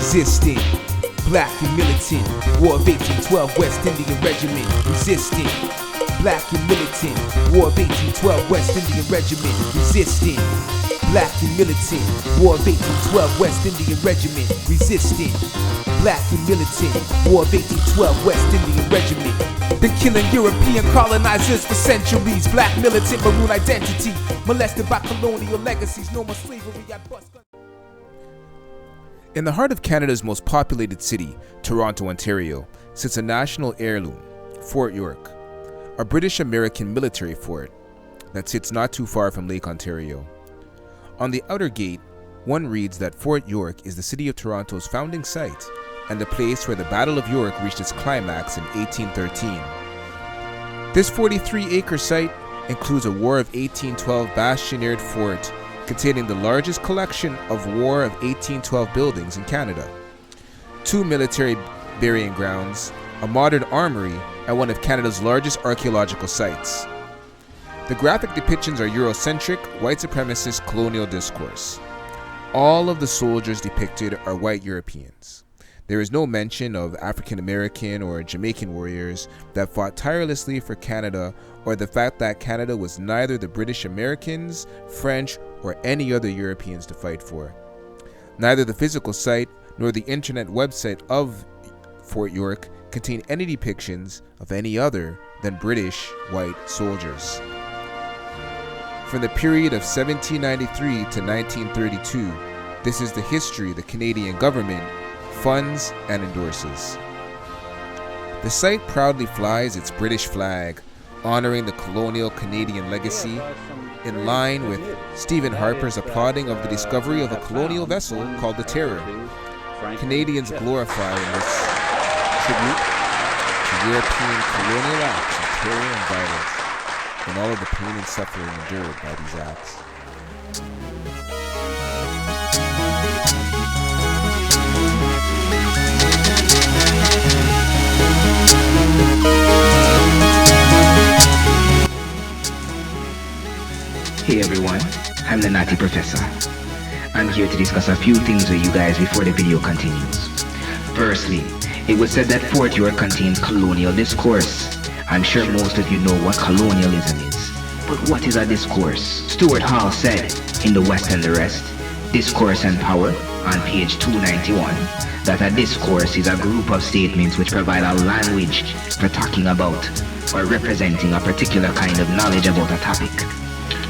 resisting. Black and militant, War of 1812, West Indian Regiment, resisting. Black and militant, War of 1812, West Indian Regiment, resisting. Black and militant, War of 1812, West Indian Regiment, resisting. Black and militant, War of 1812, West Indian Regiment. Been killing European colonizers for centuries. Black militant, maroon identity, molested by colonial legacies. No more slavery, I bust. In the heart of Canada's most populated city, Toronto, Ontario, sits a national heirloom, Fort York, a British-American military fort that sits not too far from Lake Ontario. On the outer gate, one reads that Fort York is the city of Toronto's founding site and the place where the Battle of York reached its climax in 1813. This 43-acre site includes a War of 1812 bastioneered fort containing the largest collection of War of 1812 buildings in Canada, 2 military burying grounds, a modern armory, and one of Canada's largest archaeological sites. The graphic depictions are Eurocentric, white supremacist colonial discourse. All of the soldiers depicted are white Europeans. There is no mention of African American or Jamaican warriors that fought tirelessly for Canada, or the fact that Canada was neither the British Americans, French, or any other Europeans to fight for. Neither the physical site nor the internet website of Fort York contain any depictions of any other than British white soldiers. From the period of 1793 to 1932, this is the history the Canadian government funds and endorses. The site proudly flies its British flag, honoring the colonial Canadian legacy, in line with Stephen Harper's applauding of the discovery of a colonial vessel called the Terror. Canadians glorify in this tribute to European colonial acts of terror and violence, and all of the pain and suffering endured by these acts. Hey everyone, I'm the Natty Professor. I'm here to discuss a few things with you guys before the video continues. Firstly, it was said that Fort York contains colonial discourse. I'm sure most of you know what colonialism is. But what is a discourse? Stuart Hall said in The West and the Rest, Discourse and Power, on page 291, that a discourse is a group of statements which provide a language for talking about or representing a particular kind of knowledge about a topic.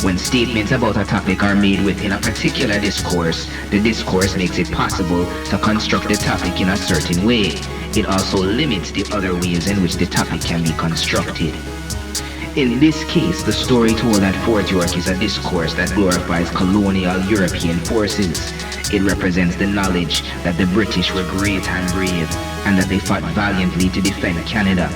When statements about a topic are made within a particular discourse, the discourse makes it possible to construct the topic in a certain way. It also limits the other ways in which the topic can be constructed. In this case, the story told at Fort York is a discourse that glorifies colonial European forces. It represents the knowledge that the British were great and brave, and that they fought valiantly to defend Canada.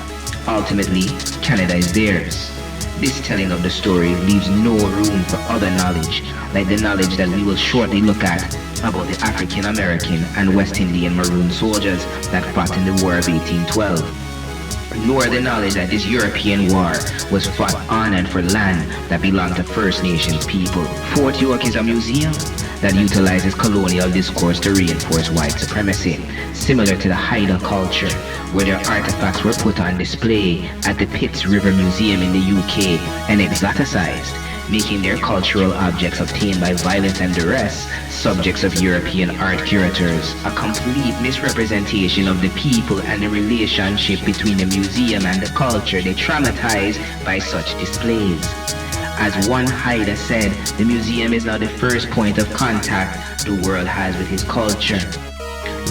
Ultimately, Canada is theirs. This telling of the story leaves no room for other knowledge, like the knowledge that we will shortly look at about the African American and West Indian Maroon soldiers that fought in the War of 1812. Nor the knowledge that this European war was fought on and for land that belonged to First Nations people. Fort York is a museum that utilizes colonial discourse to reinforce white supremacy, similar to the Haida culture, where their artifacts were put on display at the Pitts River Museum in the UK and exoticized, making their cultural objects obtained by violence and duress subjects of European art curators. A complete misrepresentation of the people and the relationship between the museum and the culture they traumatize by such displays. As one Haida said, the museum is now the first point of contact the world has with his culture.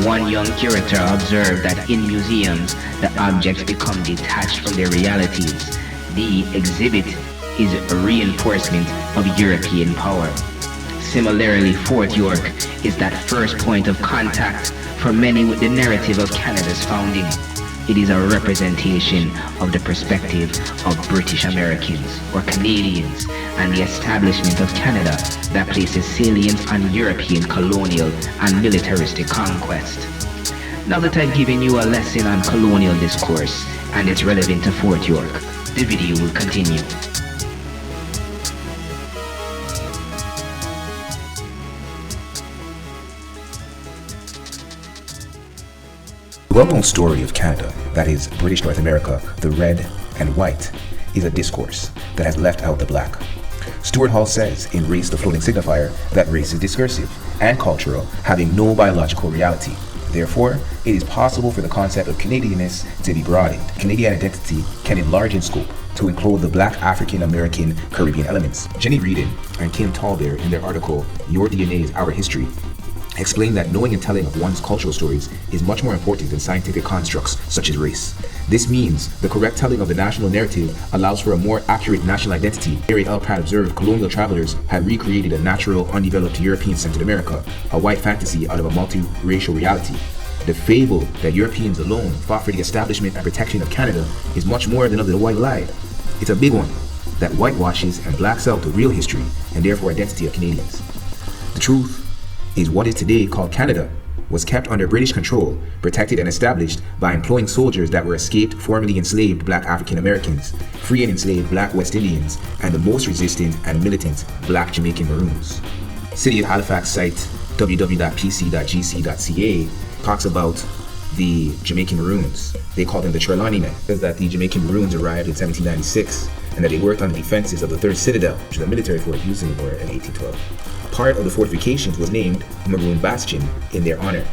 One young curator observed that in museums, the objects become detached from their realities. The exhibit is a reinforcement of European power. Similarly, Fort York is that first point of contact for many with the narrative of Canada's founding. It is a representation of the perspective of British Americans or Canadians and the establishment of Canada that places salience on European colonial and militaristic conquest. Now that I've given you a lesson on colonial discourse and its relevance to Fort York, the video will continue. well-known story of Canada, that is, British North America, the red and white, is a discourse that has left out the black. Stuart Hall says in Race the Floating Signifier that race is discursive and cultural, having no biological reality. Therefore, it is possible for the concept of Canadianness to be broadened. Canadian identity can enlarge in scope to include the Black African American Caribbean elements. Jenny Reedon and Kim Tallbear, in their article Your DNA is Our History, explain that knowing and telling of one's cultural stories is much more important than scientific constructs such as race. This means the correct telling of the national narrative allows for a more accurate national identity. Mary L. Pratt observed colonial travelers had recreated a natural, undeveloped European-centered America, a white fantasy out of a multiracial reality. The fable that Europeans alone fought for the establishment and protection of Canada is much more than of the white lie. It's a big one that whitewashes and blacks out the real history and therefore identity of Canadians. The truth is what is today called Canada was kept under British control, protected and established by employing soldiers that were escaped formerly enslaved Black African Americans, free and enslaved Black West Indians, and the most resistant and militant Black Jamaican Maroons. City of Halifax site www.pc.gc.ca talks about the Jamaican Maroons. They call them the Trelawney Men. It says that the Jamaican Maroons arrived in 1796 and that they worked on the defenses of the 3rd Citadel, which is a military fort used in the war in 1812. Part of the fortifications was named Maroon Bastion in their honor.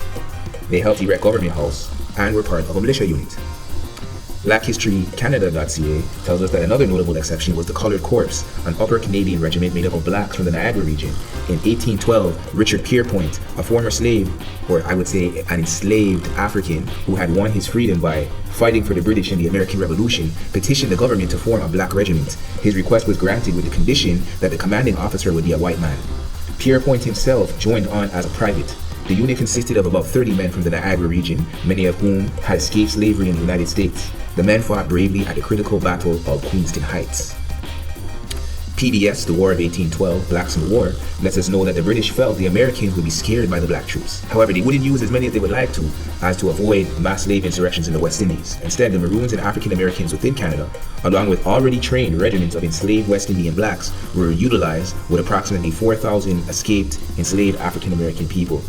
They helped erect Government House and were part of a militia unit. BlackHistoryCanada.ca tells us that another notable exception was the Colored Corps, an upper Canadian regiment made up of blacks from the Niagara region. In 1812, Richard Pierpoint, a former slave, or I would say an enslaved African who had won his freedom by fighting for the British in the American Revolution, petitioned the government to form a black regiment. His request was granted with the condition that the commanding officer would be a white man. Pierpoint himself joined on as a private. The unit consisted of about 30 men from the Niagara region, many of whom had escaped slavery in the United States. The men fought bravely at the critical battle of Queenston Heights. PBS, The War of 1812, Blacks in the War, lets us know that the British felt the Americans would be scared by the black troops. However, they wouldn't use as many as they would like to, as to avoid mass slave insurrections in the West Indies. Instead, the Maroons and African Americans within Canada, along with already trained regiments of enslaved West Indian blacks, were utilized with approximately 4,000 escaped enslaved African American people.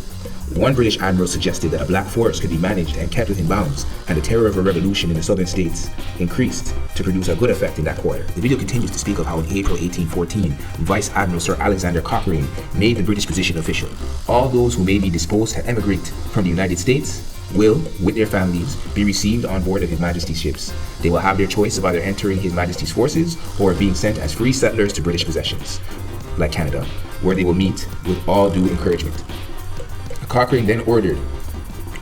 One British admiral suggested that a black force could be managed and kept within bounds, and the terror of a revolution in the southern states increased to produce a good effect in that quarter. The video continues to speak of how in April 1814, Vice Admiral Sir Alexander Cochrane made the British position official. All those who may be disposed to emigrate from the United States will, with their families, be received on board of His Majesty's ships. They will have their choice of either entering His Majesty's forces or being sent as free settlers to British possessions, like Canada, where they will meet with all due encouragement. Cochrane then ordered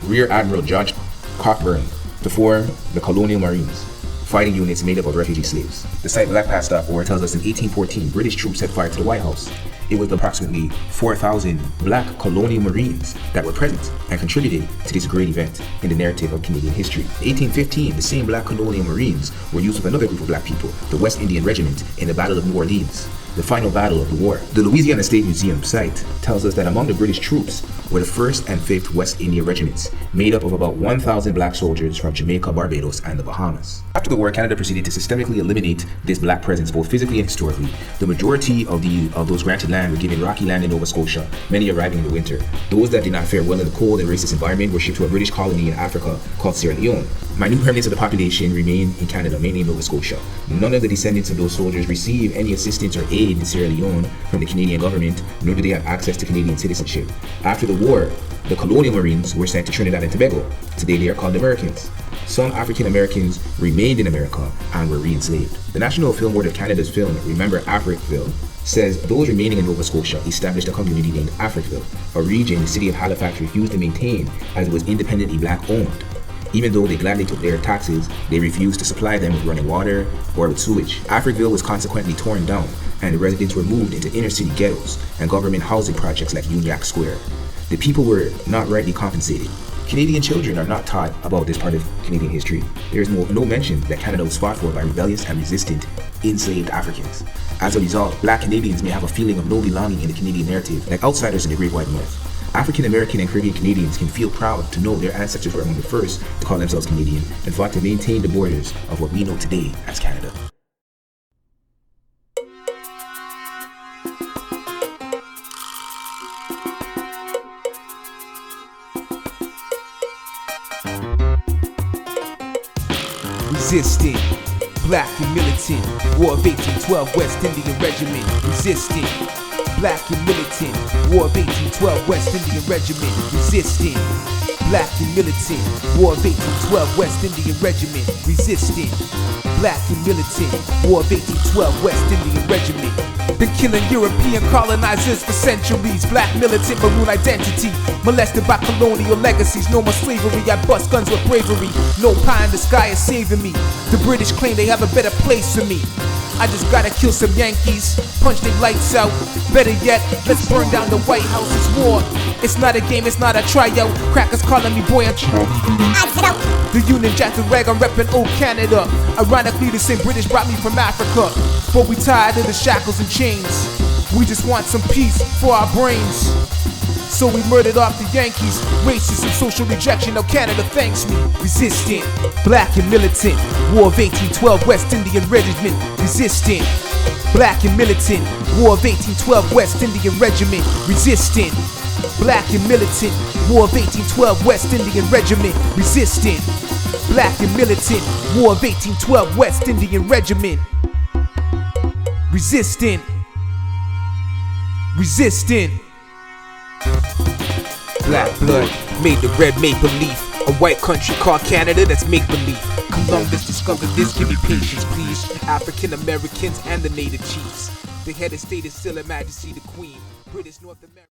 Rear Admiral George Cockburn to form the Colonial Marines, fighting units made up of refugee slaves. The site blackpast.org tells us in 1814, British troops set fire to the White House. It was approximately 4,000 black colonial Marines that were present and contributed to this great event in the narrative of Canadian history. In 1815, the same black colonial Marines were used with another group of black people, the West Indian Regiment, in the Battle of New Orleans, the final battle of the war. The Louisiana State Museum site tells us that among the British troops were the 1st and 5th West India Regiments, made up of about 1,000 black soldiers from Jamaica, Barbados, and the Bahamas. After the war, Canada proceeded to systemically eliminate this black presence both physically and historically. The majority of those granted land were given rocky land in Nova Scotia, many arriving in the winter. Those that did not fare well in the cold and racist environment were shipped to a British colony in Africa called Sierra Leone. Minute remnants of the population remain in Canada, mainly in Nova Scotia. None of the descendants of those soldiers received any assistance or aid in Sierra Leone from the Canadian government, nor did they have access to Canadian citizenship. After the war, the Colonial Marines were sent to Trinidad and Tobago. Today they are called Americans. Some African Americans remained in America and were re-enslaved. The National Film Board of Canada's film, Remember Africville, says those remaining in Nova Scotia established a community named Africville, a region the city of Halifax refused to maintain as it was independently black owned. Even though they gladly took their taxes, they refused to supply them with running water or with sewage. Africville was consequently torn down, and the residents were moved into inner city ghettos and government housing projects like Uniacke Square. The people were not rightly compensated. Canadian children are not taught about this part of Canadian history. There is no mention that Canada was fought for by rebellious and resistant enslaved Africans. As a result, black Canadians may have a feeling of no belonging in the Canadian narrative, like outsiders in the Great White North. African American and Caribbean Canadians can feel proud to know their ancestors were among the first to call themselves Canadian and fought to maintain the borders of what we know today as Canada. resisting. Black and militant, War of 1812, West Indian Regiment, resisting. Black and militant, War of 1812, West Indian Regiment, resisting. Black and militant, War of 1812, West Indian Regiment, resisting. Black and militant, War of 1812, West Indian Regiment. Been killing European colonizers for centuries. Black militant maroon identity, molested by colonial legacies. No more slavery, I bust guns with bravery. No pie in the sky is saving me. The British claim they have a better place for me. I just gotta kill some Yankees, punch their lights out. Better yet, let's burn down the White House. It's war. It's not a game, it's not a tryout. Crackers calling me boy, the Union Jack the rag, I'm reppin' old Canada. Ironically, the same British brought me from Africa. But we tired of the shackles and chains. We just want some peace for our brains. So we murdered off the Yankees, racism, social rejection. Now Canada thanks me. Resistant, black and militant, War of 1812, West Indian Regiment. Resistant, black and militant, War of 1812, West Indian Regiment. Resistant, black and militant, War of 1812, West Indian Regiment. Resistant, black and militant, War of 1812, West Indian Regiment. Resistant, resistant. Black blood made the red maple leaf. A white country called Canada that's make-believe. Columbus discovered this, give me patience please. African Americans and the native chiefs. The head of state is still Her Majesty the Queen. British North America.